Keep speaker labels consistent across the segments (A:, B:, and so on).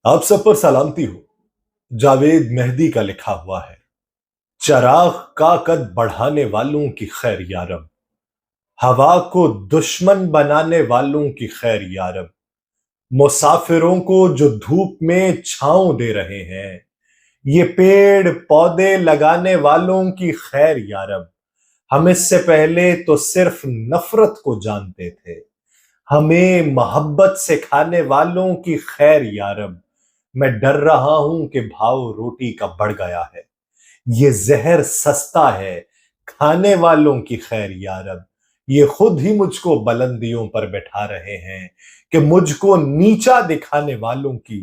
A: आप सब पर सलामती हो। जावेद मेहदी का लिखा हुआ है। चराग का कद बढ़ाने वालों की खैर यारब, हवा को दुश्मन बनाने वालों की खैर यारब, मुसाफिरों को जो धूप में छांव दे रहे हैं, ये पेड़ पौधे लगाने वालों की खैर यारब। हम इससे पहले तो सिर्फ नफरत को जानते थे, हमें मोहब्बत सिखाने वालों की खैर यारब। मैं डर रहा हूं कि भाव रोटी का बढ़ गया है, ये जहर सस्ता है खाने वालों की खैर यारब। ये खुद ही मुझको बुलंदियों पर बैठा रहे हैं कि मुझको नीचा दिखाने वालों की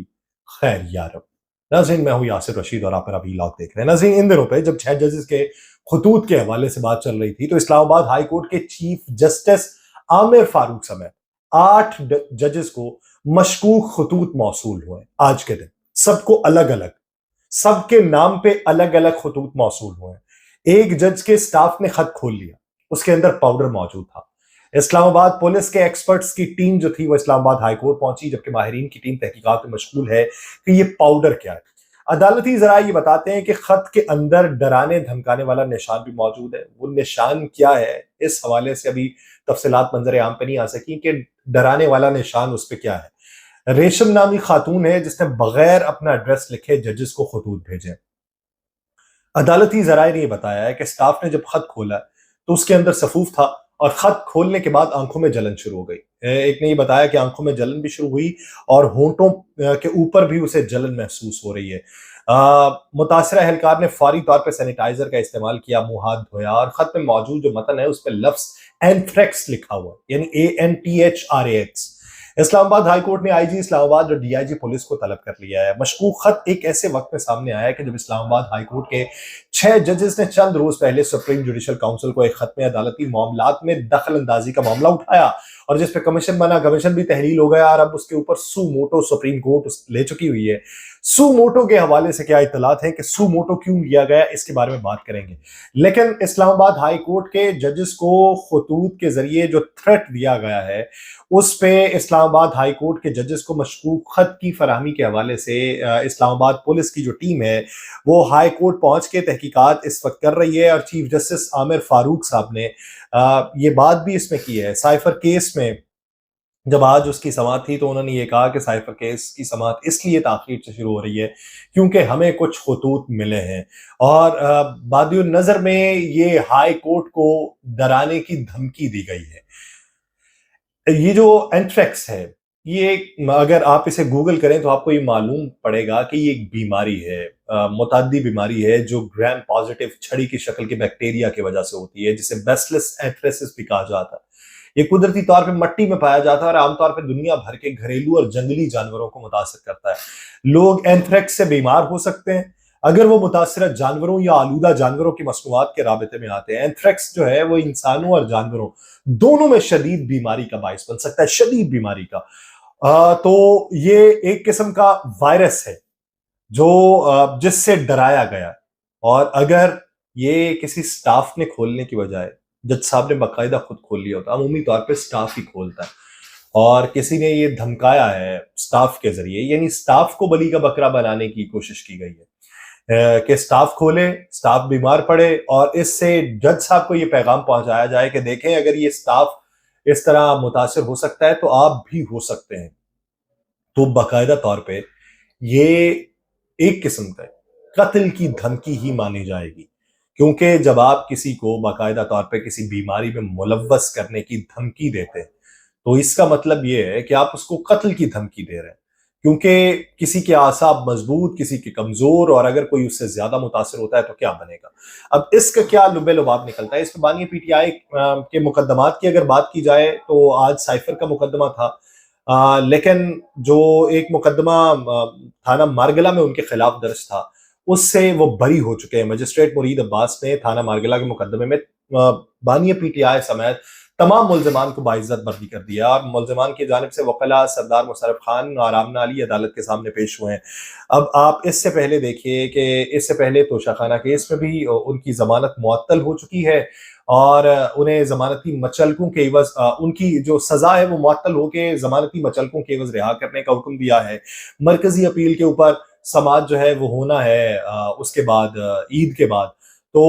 A: खैर यारब। नाज़रीन, मैं हूं यासिर रशीद और आप मेरा वीलॉग देख रहे हैं। नाज़रीन, इन दिनों पे जब 6 जजेस के खतूत के हवाले से बात चल रही थी तो इस्लामाबाद हाई कोर्ट के चीफ जस्टिस आमिर फारूक समेत 8 जजेस को मशकूक खतूत मौसूल हुए आज के दिन। सबको अलग अलग, सबके नाम पे अलग अलग खतूत मौसूल हुए। एक जज के स्टाफ ने खत खोल लिया, उसके अंदर पाउडर मौजूद था। इस्लामाबाद पुलिस के एक्सपर्ट्स की टीम जो थी वो इस्लामाबाद हाई कोर्ट पहुंची, जबकि माहिरीन की टीम तहकीकात में मशगूल है कि ये पाउडर क्या है। अदालती जराये ये बताते हैं कि खत के अंदर डराने धमकाने वाला निशान भी मौजूद है। वो निशान क्या है, इस हवाले से अभी तफसीलात मंजर आम पे नहीं आ सकी कि डराने वाला निशान उस पर क्या है। रेशम नामी खातून है जिसने बगैर अपना एड्रेस लिखे जजेस को खतूत भेजे। अदालती जराये ने बताया है कि स्टाफ ने जब खत खोला तो उसके अंदर सफूफ था और खत खोलने के बाद आंखों में जलन शुरू हो गई। एक ने ये बताया कि आंखों में जलन भी शुरू हुई और होंठों के ऊपर भी उसे जलन महसूस हो रही है। मुतासरा एहलकार ने फौरी तौर पर सैनिटाइजर का इस्तेमाल किया, मुंह हाथ धोया और खत में मौजूद जो मतन है उस पर लफ्ज एंथ्रेक्स लिखा हुआ, यानी ANTHRAX। इस्लामाबाद हाई कोर्ट ने आईजी इस्लामाबाद और डीआईजी पुलिस को तलब कर लिया है। मशकूक खत एक ऐसे वक्त में सामने आया है कि जब इस्लामाबाद हाई कोर्ट के 6 जजेस ने चंद रोज पहले सुप्रीम जुडिशल काउंसिल को एक खत में अदालती मामलात में दखल अंदाजी का मामला उठाया और जिस पे कमीशन बना, कमीशन भी तहलील हो गया और अब उसके ऊपर सू मोटो सुप्रीम कोर्ट ले चुकी हुई है। सू मोटो के हवाले से क्या इत्तलात है कि सू मोटो क्यों लिया गया, इसके बारे में बात करेंगे। लेकिन इस्लामाबाद हाई कोर्ट के जजेस को खतूत के जरिए जो थ्रेट दिया गया है उस पे इस्लामाबाद हाई कोर्ट के जजेस को मशकूक खत की फराहमी के हवाले से इस्लामाबाद पुलिस की जो टीम है वो हाई कोर्ट पहुंच के तहकीकात इस वक्त कर रही है। और चीफ जस्टिस आमिर फारूक साहब ने ये बात भी इसमें की है। साइफर केस में जब आज उसकी समाअत थी तो उन्होंने ये कहा कि साइफर केस की समाअत इसलिए ताखीर से शुरू हो रही है क्योंकि हमें कुछ खतूत मिले हैं और बादियो नजर में ये हाई कोर्ट को डराने की धमकी दी गई है। ये जो एंथ्रेक्स है, ये अगर आप इसे गूगल करें तो आपको ये मालूम पड़ेगा कि ये एक बीमारी है, मुताद्दी बीमारी है जो ग्राम पॉजिटिव छड़ी की शक्ल के बैक्टीरिया की वजह से होती है, जिसे बैसिलस एंथ्रेसिस भी कहा जाता है। ये कुदरती तौर पे मिट्टी में पाया जाता है और आमतौर पे दुनिया भर के घरेलू और जंगली जानवरों को मुतासर करता है। लोग एंथ्रेक्स से बीमार हो सकते हैं अगर वो मुतासर जानवरों या आलूदा जानवरों की मसनूआत के राबते में आते हैं। एंथ्रेक्स जो है वो इंसानों और जानवरों दोनों में शदीद बीमारी का बाइस बन सकता है, शदीद बीमारी का। तो ये एक किस्म का वायरस है जो जिससे डराया गया और अगर ये किसी स्टाफ ने खोलने की बजाय जज साहब ने बाकायदा खुद खोल लिया होता, अमूमी तौर पे स्टाफ ही खोलता है और किसी ने ये धमकाया है स्टाफ के जरिए, यानी स्टाफ को बली का बकरा बनाने की कोशिश की गई है कि स्टाफ खोले, स्टाफ बीमार पड़े और इससे जज साहब को ये पैगाम पहुंचाया जाए कि देखें अगर ये स्टाफ इस तरह मुतासिर हो सकता है तो आप भी हो सकते हैं। तो बाकायदा तौर पे ये एक किस्म का कत्ल की धमकी ही मानी जाएगी, क्योंकि जब आप किसी को बाकायदा तौर पे किसी बीमारी में मुलव्वस करने की धमकी देते हैं तो इसका मतलब ये है कि आप उसको कत्ल की धमकी दे रहे हैं, क्योंकि किसी के आसाब मजबूत, किसी के कमजोर और अगर कोई उससे ज्यादा मुतासर होता है तो क्या बनेगा। अब इसका क्या लुबे लुबाब निकलता है। इस पर बानी पीटीआई के मुकदमात की अगर बात की जाए तो आज साइफर का मुकदमा था, लेकिन जो एक मुकदमा थाना मारगला में उनके खिलाफ दर्ज था उससे वो बरी हो चुके हैं। मजिस्ट्रेट मुरीद अब्बास ने थाना मारगला के मुकदमे में बानिया पीटीआई समेत تمام ملزمان کو باعزت برطی کر دیا اور ملزمان کی جانب سے وکلاء سردار مشرف خان اور آمنہ علی عدالت کے سامنے پیش ہوئے ہیں۔ اب آپ اس سے پہلے دیکھیے کہ اس سے پہلے توشہ خانہ کیس میں بھی ان کی ضمانت معطل ہو چکی ہے اور انہیں ضمانتی مچلکوں کے عوض ان کی جو سزا ہے وہ معطل ہو کے ضمانتی مچلکوں کے عوض رہا کرنے کا حکم دیا ہے۔ مرکزی اپیل کے اوپر سماعت جو ہے وہ ہونا ہے اس کے بعد عید کے بعد۔ تو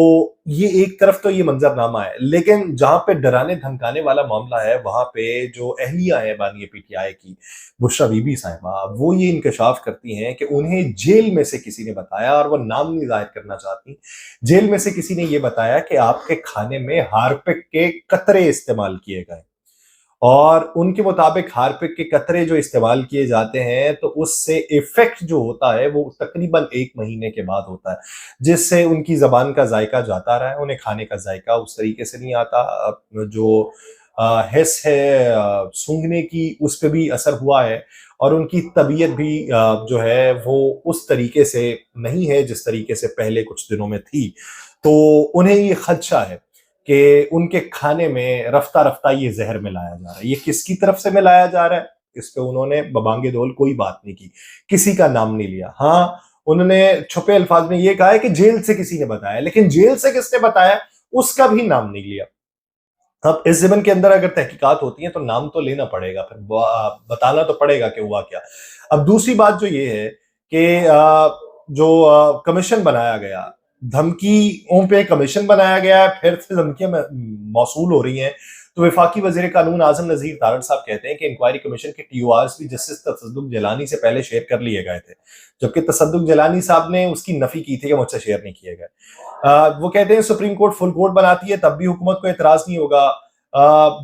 A: یہ ایک طرف تو یہ منظرنامہ ہے، لیکن جہاں پہ ڈرانے دھمکانے والا معاملہ ہے وہاں پہ جو اہلیہ ہیں بانی پی ٹی آئی کی بشریٰ بی بی صاحبہ، وہ یہ انکشاف کرتی ہیں کہ انہیں جیل میں سے کسی نے بتایا، اور وہ نام نہیں ظاہر کرنا چاہتی، جیل میں سے کسی نے یہ بتایا کہ آپ کے کھانے میں ہارپک کے قطرے استعمال کیے گئے، اور ان کے مطابق ہارپک کے قطرے جو استعمال کیے جاتے ہیں تو اس سے ایفیکٹ جو ہوتا ہے وہ تقریباً 1 مہینے کے بعد ہوتا ہے، جس سے ان کی زبان کا ذائقہ جاتا رہا ہے، انہیں کھانے کا ذائقہ اس طریقے سے نہیں آتا، جو حس ہے سونگھنے کی اس پہ بھی اثر ہوا ہے، اور ان کی طبیعت بھی جو ہے وہ اس طریقے سے نہیں ہے جس طریقے سے پہلے کچھ دنوں میں تھی۔ تو انہیں یہ خدشہ ہے کہ ان کے کھانے میں رفتہ رفتہ یہ زہر ملایا جا رہا ہے۔ یہ کس کی طرف سے ملایا جا رہا ہے اس پہ انہوں نے ببانگ دول کوئی بات نہیں کی، کسی کا نام نہیں لیا۔ ہاں انہوں نے چھپے الفاظ میں یہ کہا ہے کہ جیل سے کسی نے بتایا، لیکن جیل سے کس نے بتایا اس کا بھی نام نہیں لیا۔ اب اس زمن کے اندر اگر تحقیقات ہوتی ہیں تو نام تو لینا پڑے گا، پھر بتانا تو پڑے گا کہ ہوا کیا۔ اب دوسری بات جو یہ ہے کہ جو کمیشن بنایا گیا، دھمکیوں پہ کمیشن بنایا گیا ہے، پھر سے دھمکیاں موصول ہو رہی ہیں، تو وفاقی وزیر قانون اعظم نذیر تارڑ صاحب کہتے ہیں کہ انکوائری کمیشن کے ٹی او آرز بھی جسٹس تصدق جیلانی سے پہلے شیئر کر لیے گئے تھے، جبکہ تصدق جیلانی صاحب نے اس کی نفی کی تھی کہ مجھ سے شیئر نہیں کیے گئے۔ وہ کہتے ہیں سپریم کورٹ فل کورٹ بناتی ہے تب بھی حکومت کو اعتراض نہیں ہوگا۔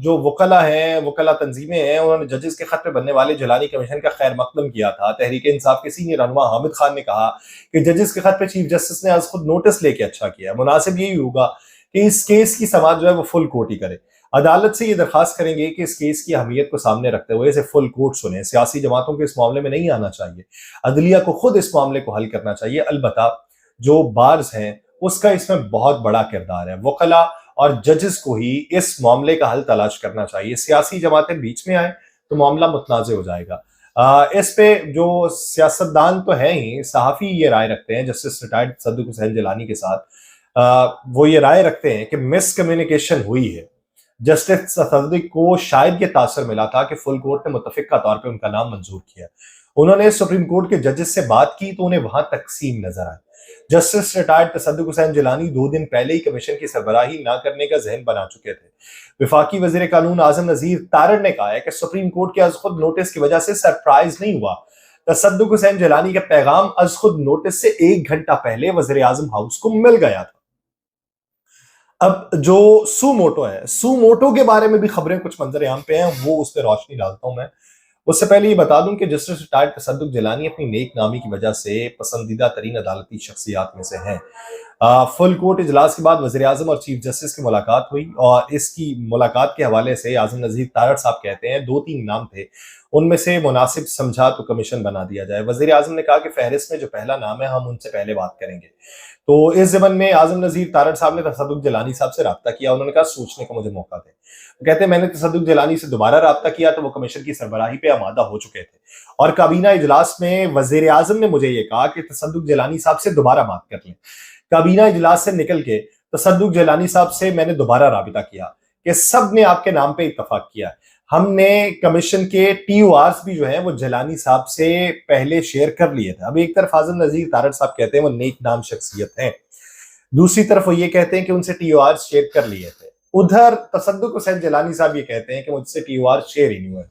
A: جو وکلا ہیں، وکلا تنظیمیں ہیں، انہوں نے ججز کے خط پہ بننے والے جیلانی کمیشن کا خیر مقدم کیا تھا۔ تحریک انصاف کے سینئر رہنما حامد خان نے کہا کہ ججز کے خط پہ چیف جسٹس نے از خود نوٹس لے کے اچھا کیا، مناسب یہی ہوگا کہ اس کیس کی سماعت جو ہے وہ فل کورٹ ہی کرے۔ عدالت سے یہ درخواست کریں گے کہ اس کیس کی اہمیت کو سامنے رکھتے ہوئے اسے فل کورٹ سنیں، سیاسی جماعتوں کو اس معاملے میں نہیں آنا چاہیے، عدلیہ کو خود اس معاملے کو حل کرنا چاہیے۔ البتہ جو بارز ہیں اس کا اس میں بہت بڑا کردار ہے، وکلا اور ججز کو ہی اس معاملے کا حل تلاش کرنا چاہیے۔ سیاسی جماعتیں بیچ میں آئیں تو معاملہ متنازع ہو جائے گا۔ اس پہ جو سیاستدان تو ہیں ہی، صحافی یہ رائے رکھتے ہیں جسٹس ریٹائرڈ تصدق حسین جیلانی کے ساتھ، وہ یہ رائے رکھتے ہیں کہ مس کمیونیکیشن ہوئی ہے۔ جسٹس تصدق کو شاید یہ تاثر ملا تھا کہ فل کورٹ نے متفقہ طور پہ ان کا نام منظور کیا، انہوں نے سپریم کورٹ کے ججز سے بات کی تو انہیں وہاں تقسیم نظر آئی۔ جسٹس ریٹائرڈ تصدق حسین جیلانی 2 دن پہلے ہی کمیشن کی سربراہی نہ کرنے کا ذہن بنا چکے تھے۔ وفاقی وزیر قانون اعظم نذیر تارڑ نے کہا ہے کہ سپریم کورٹ کے از خود نوٹس کی وجہ سے سرپرائز نہیں ہوا، تصدق حسین جیلانی کا پیغام از خود نوٹس سے 1 گھنٹہ پہلے وزیر اعظم ہاؤس کو مل گیا تھا۔ اب جو سو موٹو ہے، سو موٹو کے بارے میں بھی خبریں کچھ منظر عام پہ ہیں، وہ اس پہ روشنی ڈالتا ہوں میں۔ اس سے پہلے یہ بتا دوں کہ جسٹس ریٹائرڈ تصدق جیلانی اپنی نیک نامی کی وجہ سے پسندیدہ ترین عدالتی شخصیات میں سے ہیں۔ فل کورٹ اجلاس کے بعد وزیر اعظم اور چیف جسٹس کی ملاقات ہوئی، اور اس کی ملاقات کے حوالے سے اعظم نذیر تارڑ صاحب کہتے ہیں 2-3 نام تھے، ان میں سے مناسب سمجھا تو کمیشن بنا دیا جائے۔ وزیر اعظم نے کہا کہ فہرست میں جو پہلا نام ہے ہم ان سے پہلے بات کریں گے۔ تو اس ضمن میں اعظم نذیر تارڑ صاحب نے تصدق جیلانی صاحب سے رابطہ کیا، انہوں نے کہا سوچنے کا مجھے موقع دیں۔ وہ کہتے ہیں میں نے تصدق جیلانی سے دوبارہ رابطہ کیا تو وہ کمیشن کی سربراہی پہ آمادہ ہو چکے تھے، اور کابینہ اجلاس میں وزیر اعظم نے مجھے یہ کہا کہ تصدق جیلانی صاحب سے دوبارہ بات کر لیں۔ کابینہ اجلاس سے نکل کے تصدق جیلانی صاحب سے میں نے دوبارہ رابطہ کیا کہ سب نے آپ کے نام پہ اتفاق کیا ہے۔ ہم نے کمیشن کے ٹی او آرز بھی جو ہیں وہ جیلانی صاحب سے پہلے شیئر کر لیے تھے۔ اب ایک طرف اعظم نذیر تارڑ صاحب کہتے ہیں وہ نیک نام شخصیت ہیں، دوسری طرف وہ یہ کہتے ہیں کہ ان سے ٹی او آرز شیئر کر لیے تھے، ادھر تصدق حسین جیلانی صاحب یہ کہتے ہیں کہ مجھ سے ٹی او آرز شیئر ہی نہیں ہوئے۔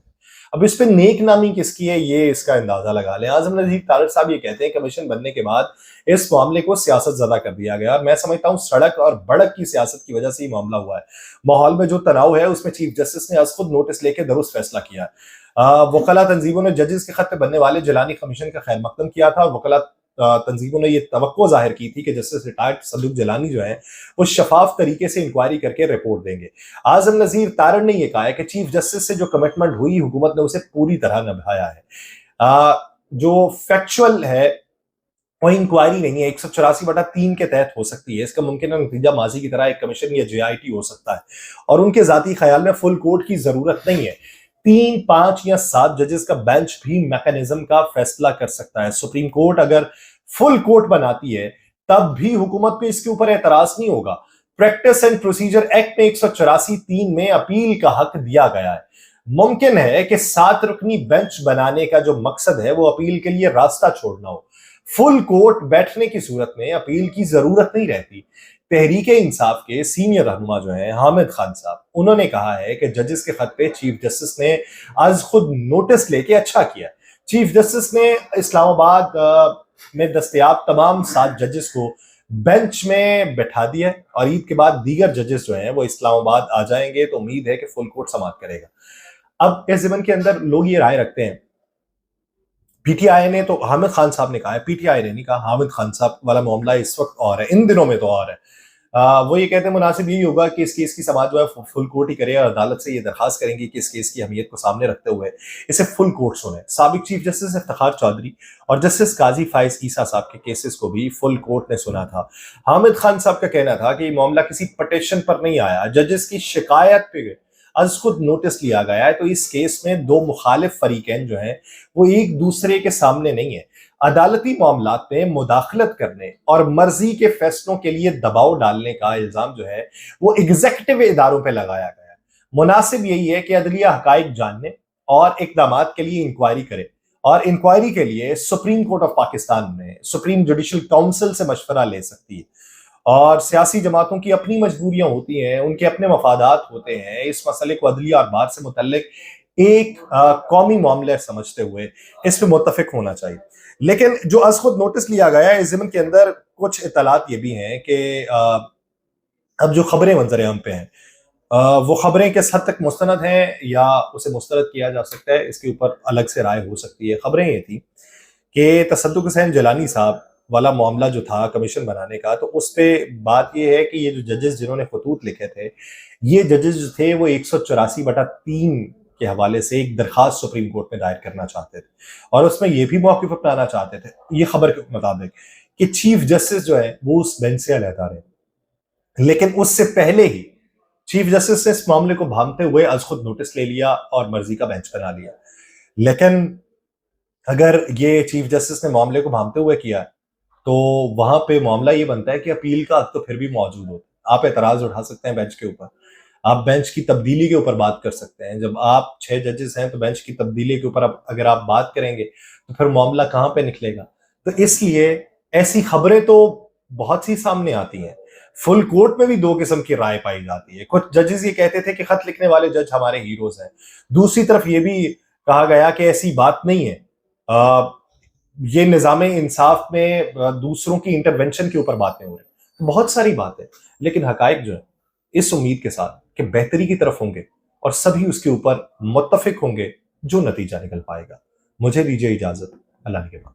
A: اب اس پہ نیک نامی کس کی ہے یہ اس کا اندازہ لگا لیں۔ اعظم نذیر تارڑ صاحب یہ کہتے ہیں کمیشن بننے کے بعد اس معاملے کو سیاست زدہ کر دیا گیا، اور میں سمجھتا ہوں سڑک اور بڑک کی سیاست کی وجہ سے یہ معاملہ ہوا ہے۔ ماحول میں جو تناؤ ہے اس میں چیف جسٹس نے از خود نوٹس لے کے درست فیصلہ کیا ہے۔ وکلا تنظیموں نے ججز کے خط پہ بننے والے جیلانی کمیشن کا خیر مقدم کیا تھا، اور وکلا تنظیموں نے یہ توقع ظاہر کی تھی کہ جسٹس ریٹائرڈ تصدق جیلانی جو ہے وہ شفاف طریقے سے انکوائری کر کے رپورٹ دیں گے۔ اعظم نذیر تارڑ نے یہ کہا ہے کہ چیف جسٹس سے جو کمٹمنٹ ہوئی حکومت نے اسے پوری طرح نبھایا ہے۔ جو فیکچول ہے कोई इंक्वायरी नहीं है, 184/3 के तहत हो सकती है। इसका मुमकिन नतीजा माजी की तरह एक कमीशन या JIT हो सकता है, और उनके जाती ख्याल में फुल कोर्ट की जरूरत नहीं है। 3, 5 या 7 जजेस का बेंच भी मैकेनिज्म का फैसला कर सकता है। सुप्रीम कोर्ट अगर फुल कोर्ट बनाती है तब भी हुकूमत को इसके ऊपर एतराज नहीं होगा। प्रैक्टिस एंड प्रोसीजर एक्ट में 184(3) में अपील का हक दिया गया है। मुमकिन है कि 7 रुकनी बेंच बनाने का जो मकसद है वो अपील के लिए रास्ता छोड़ना हो। फुल कोर्ट बैठने की सूरत में अपील की जरूरत नहीं रहती। तहरीक इंसाफ के सीनियर रहनुमा जो हैं हामिद खान साहब, उन्होंने कहा है कि जजेस के खत पे चीफ जस्टिस ने आज खुद नोटिस लेके अच्छा किया। चीफ जस्टिस ने इस्लामाबाद में दस्तयाब तमाम 7 जजेस को बेंच में बैठा दिया, और ईद के बाद दीगर जजेस जो हैं वो इस्लामाबाद आ जाएंगे, तो उम्मीद है कि फुल कोर्ट समाअत करेगा। अब इस ज़मन के अंदर लोग ये राय रखते हैं, PTI ने तो, हामिद खान साहब ने कहा है, PTI ने नहीं कहा, हामिद खान साहब वाला मामला इस वक्त और है, इन दिनों में तो और है। वो ये कहते हैं मुनासिब यही होगा कि इस केस की समाअत जो है फुल कोर्ट ही करे, और अदालत से ये दरखास्त करेंगे कि इस केस की अहमियत को सामने रखते हुए इसे फुल कोर्ट सुने। साबिक चीफ जस्टिस इफ्तिखार चौधरी और जस्टिस काजी फाइज ईसा साहब के केसेस को भी फुल कोर्ट ने सुना था। हामिद खान साहब का कहना था कि ये मामला किसी पटिशन पर नहीं आया, जजेस की शिकायत पे आज खुद नोटिस लिया गया है। तो इस केस में 2 मुखालिफ फरीकैन जो हैं वो एक दूसरे के सामने नहीं है। अदालती मामलात में मुदाखलत करने और मर्जी के फैसलों के लिए दबाव डालने का इल्जाम जो है वो एग्जीक्यूटिव इदारों पे लगाया गया है। मुनासिब यही है कि अदलिया हकाइक जानने और इकदामात के लिए इंक्वायरी करे, और इंक्वायरी के लिए सुप्रीम कोर्ट ऑफ पाकिस्तान में सुप्रीम जुडिशल काउंसिल से मशवरा ले सकती है। और सियासी जमातों की अपनी मजबूरियां होती हैं, उनके अपने मफादात होते हैं। इस मसले को अदलिया और बार से मुतल्लिक एक कौमी मामला समझते हुए इस पे मुत्तफिक होना चाहिए। लेकिन जो आज खुद नोटिस लिया गया है, इस ज़मन के अंदर कुछ इतलात ये भी हैं कि अब जो खबरें मंजर आम पे हैं, वो खबरें किस हद तक मुस्तनद हैं या उसे मुस्तरद किया जा सकता है, इसके ऊपर अलग से राय हो सकती है। खबरें ये थी कि तसद्दुक हुसैन जिलानी साहब वाला मामला जो था कमीशन बनाने का, तो उस पे बात ये है कि ये जो जजेस जिन्होंने खतूत लिखे थे, ये जजेस जो थे वो 184/3 के हवाले से एक दरखास्त सुप्रीम कोर्ट में दायर करना चाहते थे, और उसमें ये भी मौक़िफ़ अपनाना चाहते थे, ये खबर के मुताबिक, कि चीफ जस्टिस जो है वो उस बेंच से अलहदा रहे। लेकिन उससे पहले ही चीफ जस्टिस ने इस मामले को भांपते हुए आज खुद नोटिस ले लिया और मर्जी का बेंच बना लिया। लेकिन अगर ये चीफ जस्टिस ने मामले को भांपते हुए किया तो वहां पे मामला ये बनता है कि अपील का हक तो फिर भी मौजूद होता है। आप एतराज उठा सकते हैं बेंच के ऊपर, आप बेंच की तब्दीली के ऊपर बात कर सकते हैं। जब आप 6 जजेस हैं तो बेंच की तब्दीली के ऊपर अगर आप बात करेंगे तो फिर मामला कहां पे निकलेगा। तो इसलिए ऐसी खबरें तो बहुत सी सामने आती हैं। फुल कोर्ट में भी 2 किस्म की राय पाई जाती है। कुछ जजेस ये कहते थे कि खत लिखने वाले जज हमारे हीरोज हैं, दूसरी तरफ ये भी कहा गया कि ऐसी बात नहीं है, ये निज़ाम इंसाफ में दूसरों की इंटरवेंशन के ऊपर बातें हो रही हैं। बहुत सारी बातें, लेकिन हकायक जो है इस उम्मीद के साथ कि बेहतरी की तरफ होंगे और सभी उसके ऊपर मुत्तफिक होंगे, जो नतीजा निकल पाएगा। मुझे दीजिए इजाजत, अल्लाह के बाद।